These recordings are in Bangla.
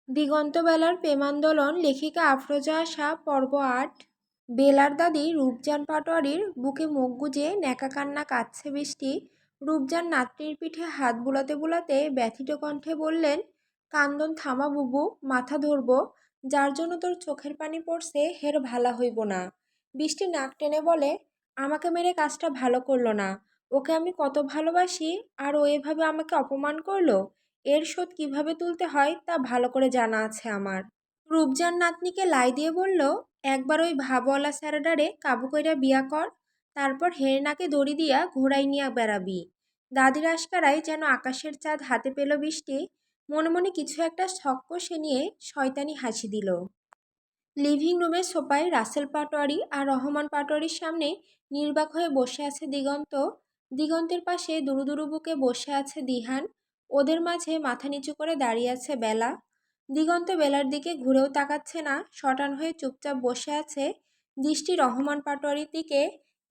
দিগন্তবেলার প্রেমান্দোলন লেখিকা আফরোজা আশা পর্ব ৮। বেলার দাদি রূপজান পাটোয়ারির বুকে মুখ গুজে ন্যাকা কান্না কাঁদছে বৃষ্টি। রূপজান নাতনির পিঠে হাত বুলাতে বুলাতে ব্যথিত কণ্ঠে বললেন, কান্দন থামা বুবু, মাথা ধরবো। যার জন্য তোর চোখের পানি পড়ছে হের ভালা হইব না। বৃষ্টি নাক টেনে বলে, আমাকে মেরে কাজটা ভালো করলো না। ওকে আমি কত ভালোবাসি, আর ও এভাবে আমাকে অপমান করলো। এর শোধ কিভাবে তুলতে হয় তা ভালো করে জানা আছে আমার। রূপজান নাতনিকে লাই দিয়ে বলল, একবার ওই ভাবওয়ালা স্যারেডারে কাবু কইরা বিয়া কর, তারপর হের নাকে দড়ি দিয়া ঘোড়াই নিয়া বেড়াবি। দাদির আশকারায় যেন আকাশের চাঁদ হাতে পেল বৃষ্টি। মনে মনে কিছু একটা ছক কষে নিয়ে শয়তানি হাসি দিল। লিভিং রুমের সোফায় রাসেল পাটোয়ারি আর রহমান পাটোয়ারির সামনে নির্বাক হয়ে বসে আছে দিগন্ত। দিগন্তের পাশে দুরু দুরু বুকে বসে আছে দিহান। ওদের মাঝে মাথা নিচু করে দাঁড়িয়ে আছে বেলা। দিগন্ত বেলার দিকে ঘুরেও তাকাচ্ছে না, শটান হয়ে চুপচাপ বসে আছে। দৃষ্টি রহমান পাটোয়ারির দিকে।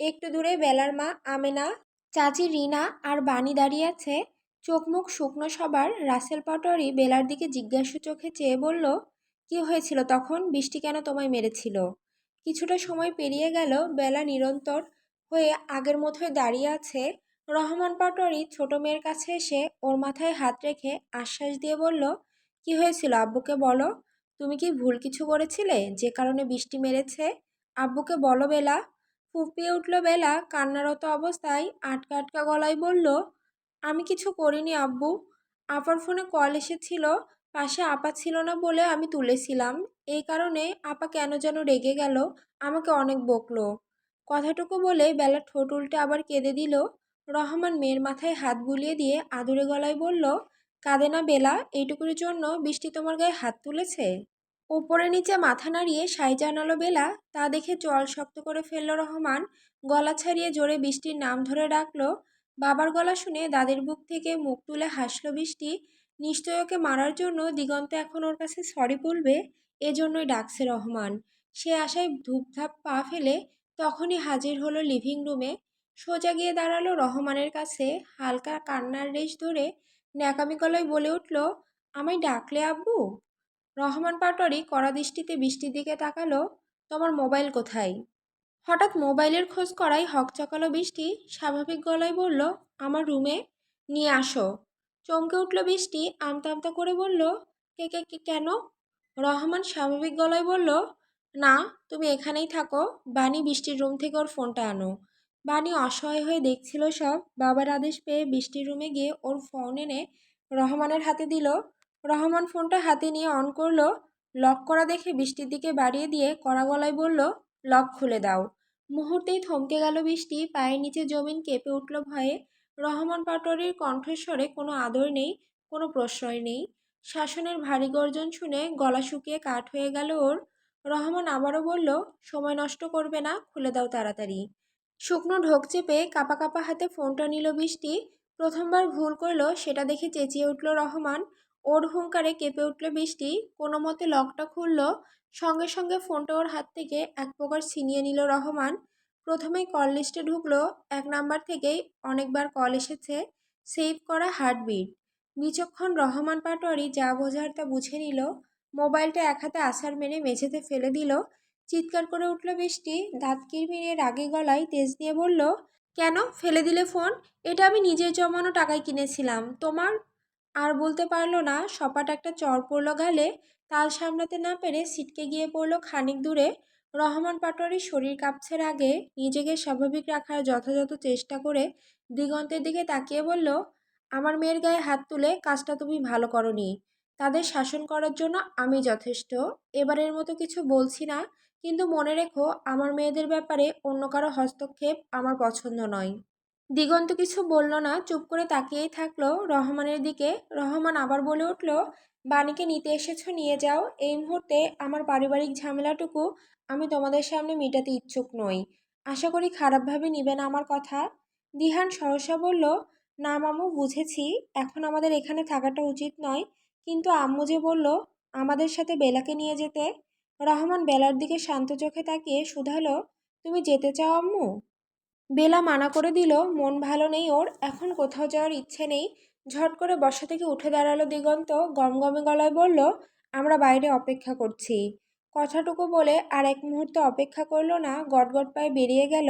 একটু দূরে বেলার মা আমেনা, চাচি রিনা আর বানি দাঁড়িয়ে আছে। চোখ মুখ শুকনো সবার। রাসেল পাটোয়ারি বেলার দিকে জিজ্ঞাসু চোখে চেয়ে বলল, কি হয়েছিল তখন? বৃষ্টি কেন তোমায় মেরেছিল? কিছুটা সময় পেরিয়ে গেল। বেলা নিরন্তর হয়ে আগের মতোই দাঁড়িয়ে আছে। রহমান পাটোয়ারি ছোট মেয়ের কাছে এসে ওর মাথায় হাত রেখে আশ্বাস দিয়ে বলল, কি হয়েছিল আব্বুকে বলো। তুমি কি ভুল কিছু করেছিলে যে কারণে বৃষ্টি মেরেছে? আব্বুকে বলো বেলা। ফুঁপিয়ে উঠল বেলা কান্নারত অবস্থায়। আটকা আটকা গলায় বলল, আমি কিছু করিনি আব্বু। আপার ফোনে কল এসেছিল, পাশে আপা ছিল না বলে আমি তুলেছিলাম। এই কারণে আপা কেন যেন রেগে গেল, আমাকে অনেক বকলো। কথাটুকু বলে বেলা ঠোঁট উল্টে আবার কেঁদে দিল। রহমান মেয়ের মাথায় হাত বুলিয়ে দিয়ে আদুরে গলায় বলল, কাঁদে না বেলা, এইটুকুর জন্য বৃষ্টি তোমার গায়ে হাত তুলেছে? উপরে নিচে মাথা নাড়িয়ে সাই জানালো বেলা। তা দেখে চোয়াল শক্ত করে ফেলল রহমান। গলা ছাড়িয়ে জোরে বৃষ্টির নাম ধরে ডাকলো। বাবার গলা শুনে দাদির বুক থেকে মুখ তুলে হাসলো বৃষ্টি। নিশ্চয় ওকে মারার জন্য দিগন্ত এখন ওর কাছে সরি বলবে, এজন্যই ডাকছে রহমান। সে আশায় ধূপধাপ পা ফেলে তখনই হাজির হলো লিভিং রুমে। সোজা গিয়ে দাঁড়ালো রহমানের কাছে, হালকা কান্নার রেশ ধরে ন্যাকামি গলায় বলে উঠল, আমায় ডাকলে আব্বু? রহমান পাটোয়ারি কড়া দৃষ্টিতে বৃষ্টির দিকে তাকালো। তোমার মোবাইল কোথায়? হঠাৎ মোবাইলের খোঁজ করাই হকচকালো বৃষ্টি। স্বাভাবিক গলায় বলল, আমার রুমে। নিয়ে আসো। চমকে উঠল বৃষ্টি, আমতা আমতা করে বলল, কে কে কে কেন? রহমান স্বাভাবিক গলায় বলল, না, তুমি এখানেই থাকো। বানি বৃষ্টির রুম থেকে ওর ফোনটা আনো। বানি অসহায় হয়ে দেখছিল সব। বাবার আদেশ পেয়ে বৃষ্টির রুমে গিয়ে ওর ফোন এনে রহমানের হাতে দিল। রহমান ফোনটা হাতে নিয়ে অন করলো। লক করা দেখে বৃষ্টির দিকে বাড়িয়ে দিয়ে কড়া গলায় বলল, লক খুলে দাও। মুহূর্তেই থমকে গেল বৃষ্টি। পায়ের নিচে জমিন কেঁপে উঠল ভয়ে। রহমান পাটোয়ারির কণ্ঠস্বরে কোনো আদর নেই, কোনো প্রশ্রয় নেই। শাসনের ভারী গর্জন শুনে গলা শুকিয়ে কাঠ হয়ে গেল ওর। রহমান আবারও বলল, সময় নষ্ট করবে না, খুলে দাও তাড়াতাড়ি। শুকনো ঢোক চেপে কাঁপা কাঁপা হাতে ফোনটা নিল বৃষ্টি। প্রথমবার ভুল করলো সেটা দেখে চেঁচিয়ে উঠল রহমান। ওর হুঙ্কারে কেঁপে উঠল বৃষ্টি। কোনো মতে লকটা খুলল। সঙ্গে সঙ্গে ফোনটা ওর হাত থেকে এক প্রকার ছিনিয়ে নিল রহমান। প্রথমেই কল লিস্টে ঢুকলো। ১ নাম্বার থেকেই অনেকবার কল এসেছে। সেভ করা হার্টবিট। বিচক্ষণ রহমান পাটোয়ারি যা বোঝার তা বুঝে নিল। মোবাইলটা এক হাতে আছাড় মেরে মেঝেতে ফেলে দিল। চিৎকার করে উঠল বৃষ্টি। দাঁত কিরমিরে রাগী গলায় তেজ দিয়ে বলল, কেন ফেলে দিলে ফোন? এটা আমি নিজের জমানো টাকায় কিনেছিলাম। তোমার? আর বলতে পারল না। সপাট একটা চড় পড়ল গালে। তাল সামলাতে না পেরে ছিটকে গিয়ে পড়ল খানিক দূরে। রহমান পাটোয়ারির শরীর কাঁপছে রাগে। নিজেকে স্বাভাবিক রাখার যথাযথ চেষ্টা করে দিগন্তের দিকে তাকিয়ে বলল, আমার মেয়ের গায়ে হাত তুলে কাজটা তুমি ভালো করনি। তাদের শাসন করার জন্য আমি যথেষ্ট। এবারের মতো কিছু বলছি না, কিন্তু মনে রেখো, আমার মেয়েদের ব্যাপারে অন্য কারো হস্তক্ষেপ আমার পছন্দ নয়। দিগন্ত কিছু বলল না, চুপ করে তাকিয়েই থাকলো রহমানের দিকে। রহমান আবার বলে উঠল, বাণীকে নিতে এসেছো, নিয়ে যাও। এই মুহূর্তে আমার পারিবারিক ঝামেলাটুকু আমি তোমাদের সামনে মেটাতে ইচ্ছুক নই। আশা করি খারাপভাবে নিবে না আমার কথা। দিহান সহসা বলল, না মামু, বুঝেছি। এখন আমাদের এখানে থাকাটা উচিত নয়, কিন্তু আম্মু যে বলল আমাদের সাথে বেলাকে নিয়ে যেতে। রহমান বেলার দিকে শান্ত চোখে তাকিয়ে শুধালো, তুমি যেতে চাও আম্মু? বেলা মানা করে দিল, মন ভালো নেই ওর, এখন কোথাও যাওয়ার ইচ্ছে নেই। ঝট করে বসা থেকে উঠে দাঁড়ালো দিগন্ত। গমগমে গলায় বলল, আমরা বাইরে অপেক্ষা করছি। কথাটুকু বলে আর এক মুহূর্ত অপেক্ষা করলো না, গটগট পায়ে বেরিয়ে গেল।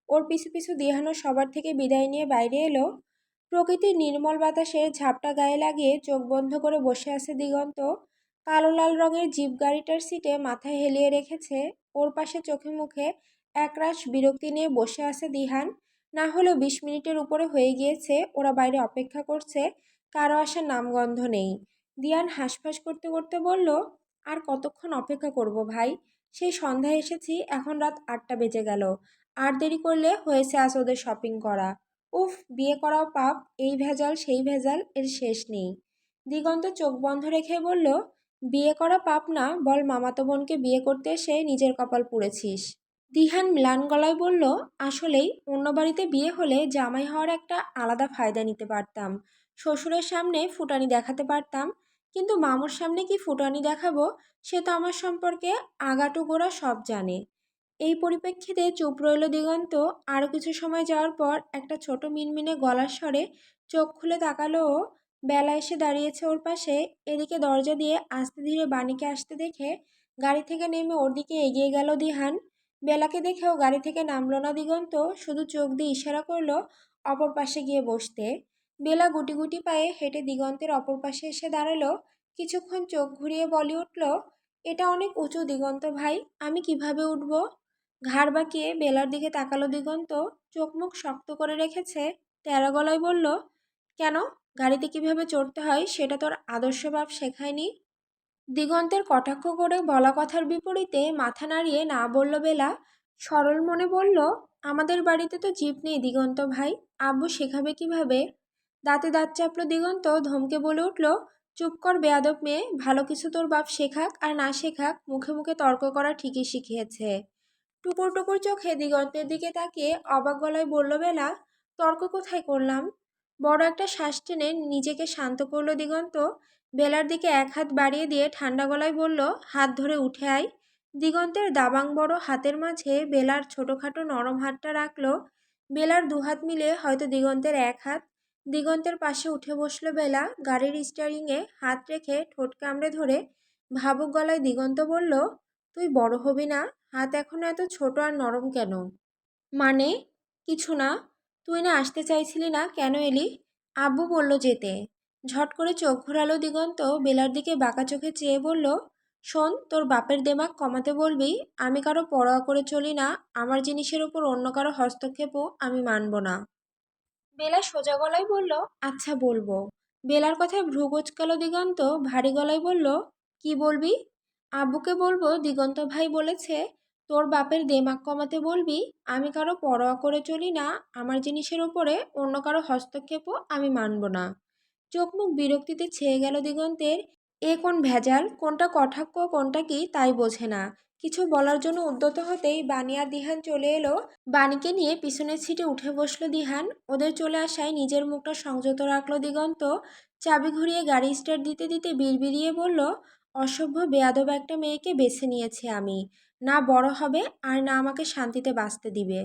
ওর পিছু পিছু দিহানও সবার থেকে বিদায় নিয়ে বাইরে এলো। প্রকৃতির নির্মল বাতাসে ঝাপটা গায়ে লাগিয়ে চোখ বন্ধ করে বসে আছে দিগন্ত। কালো লাল রঙের জিপ গাড়িটার সিটে মাথা হেলিয়ে রেখেছে। ওর পাশে চোখে মুখে একরাশ বিরক্তি নিয়ে বসে আছে দিহান। না হলেও 20 মিনিটের উপরে হয়ে গিয়েছে ওরা বাইরে অপেক্ষা করছে, কারো আসার নামগন্ধ নেই। দিয়ান হাঁসফাঁস করতে করতে বলল, আর কতক্ষণ অপেক্ষা করব ভাই? সেই সন্ধ্যায় এসেছি, এখন রাত 8টা বেজে গেল। আর দেরি করলে হয়েছে আজ ওদের শপিং করা। উফ, বিয়ে করাও পাপ, এই ভেজাল সেই ভেজাল, এর শেষ নেই। দিগন্ত চোখ বন্ধ রেখে বলল, বিয়ে করা পাপ না, বল মামাতো বোনকে বিয়ে করতে এসে নিজের কপাল পুড়েছিস। দিহান ম্লান গলায় বলল, আসলেই অন্য বাড়িতে বিয়ে হলে জামাই হওয়ার একটা আলাদা ফায়দা নিতে পারতাম। শ্বশুরের সামনে ফুটানি দেখাতে পারতাম, কিন্তু মামুর সামনে কি ফুটানি দেখাবো? সে তো আমার সম্পর্কে আগাটু গোড়া সব জানে। এই পরিপ্রেক্ষিতে চুপ রইল দিগন্ত। আরও কিছু সময় যাওয়ার পর একটা ছোট মিনমিনে গলার স্বরে চোখ খুলে তাকালো ও। বেলা এসে দাঁড়িয়েছে ওর পাশে। এদিকে দরজা দিয়ে আস্তে ধীরে বাণীকে আসতে দেখে গাড়ি থেকে নেমে ওর দিকে এগিয়ে গেল দিহান। বেলাকে দেখেও গাড়ি থেকে নামলো না দিগন্ত, শুধু চোখ দিয়ে ইশারা করলো অপর পাশে গিয়ে বসতে। বেলা গুটি গুটি পায়ে হেঁটে দিগন্তের অপর পাশে এসে দাঁড়ালো। কিছুক্ষণ চোখ ঘুরিয়ে বলে উঠল, এটা অনেক উঁচু দিগন্ত ভাই, আমি কিভাবে উঠব? ঘাড় বাঁকিয়ে বেলার দিকে তাকালো দিগন্ত, চোখ মুখ শক্ত করে রেখেছে। তেরা গলায় বলল, কেন? গাড়িতে কিভাবে চড়তে হয় সেটা তোর আদর্শ বাপ শেখায়নি? দিগন্তের কটাক্ষ করে বলা কথার বিপরীতে মাথা নাড়িয়ে না বলল বেলা। সরল মনে বলল, আমাদের বাড়িতে তো জিপ নেই দিগন্ত ভাই, আব্বু শেখাবে কিভাবে? দাঁতে দাঁত চাপলো দিগন্ত, ধমকে বলে উঠল, চুপ কর বেয়াদব মেয়ে, ভালো কিছু তোর বাপ শেখাক আর না শেখাক, মুখে মুখে তর্ক করা ঠিকই শিখিয়েছে। টুকুর টুকুর চোখে দিগন্তের দিকে তাকিয়ে অবাক গলায় বলল বেলা, তর্ক কোথায় করলাম? বড় একটা শ্বাস টেনে নিজেকে শান্ত করলো দিগন্ত। বেলার দিকে এক হাত বাড়িয়ে দিয়ে ঠান্ডা গলায় বলল, হাত ধরে উঠে আয়। দিগন্তের দাবাং বড় হাতের মাঝে বেলার ছোটোখাটো নরম হাতটা রাখলো। বেলার দুহাত মিলে হয়তো দিগন্তের এক হাত। দিগন্তের পাশে উঠে বসলো বেলা, গাড়ির স্টিয়ারিংয়ে হাত রেখে ঠোঁট কামড়ে ধরে ভাবুক গলায় দিগন্ত বলল, তুই বড় হবি না? হাত এখনো এত ছোট আর নরম কেন? মানে? কিছু না। তুই না আসতে চাইছিলি না, কেন এলি? আব্বু বলল যেতে। ঝট করে চোখ ঘোরালো দিগন্ত, বেলার দিকে বাঁকা চোখে চেয়ে বলল, শোন, তোর বাপের দেমাক কমাতে বলবি। আমি কারো পরোয়া করে চলি না, আমার জিনিসের উপর অন্য কারো হস্তক্ষেপও আমি মানব না। বেলা সোজা গলায় বলল, আচ্ছা বলবো। বেলার কথায় ভ্রু কুঁচকালো দিগন্ত, ভারী গলায় বলল, কি বলবি? আব্বুকে বলবো দিগন্ত ভাই বলেছে তোর বাপের দেমাক কমাতে বলবি। আমি কারো পরোয়া করে চলি না, আমার জিনিসের উপরে অন্য কারো হস্তক্ষেপও আমি মানব না। চোখ মুখ বিরক্তিতে ছেয়ে গেল দিগন্তের। এ কোন ভেজাল, কোনটা কটাক্ষ কোনটা কি তাই বোঝে না। কিছু বলার জন্য উদ্যত হতেই বানি আর দিহান চলে এলো। বাণীকে নিয়ে পিছনের সিটে উঠে বসলো দিহান। ওদের চলে আসায় নিজের মুখটা সংযত রাখলো দিগন্ত। চাবি ঘুরিয়ে গাড়ি স্টার্ট দিতে দিতে বিড়বিড়িয়ে বলল, অসভ্য বেয়াদব একটা মেয়েকে বেছে নিয়েছি আমি। না বড় হবে আর না আমাকে শান্তিতে বাঁচতে দিবে।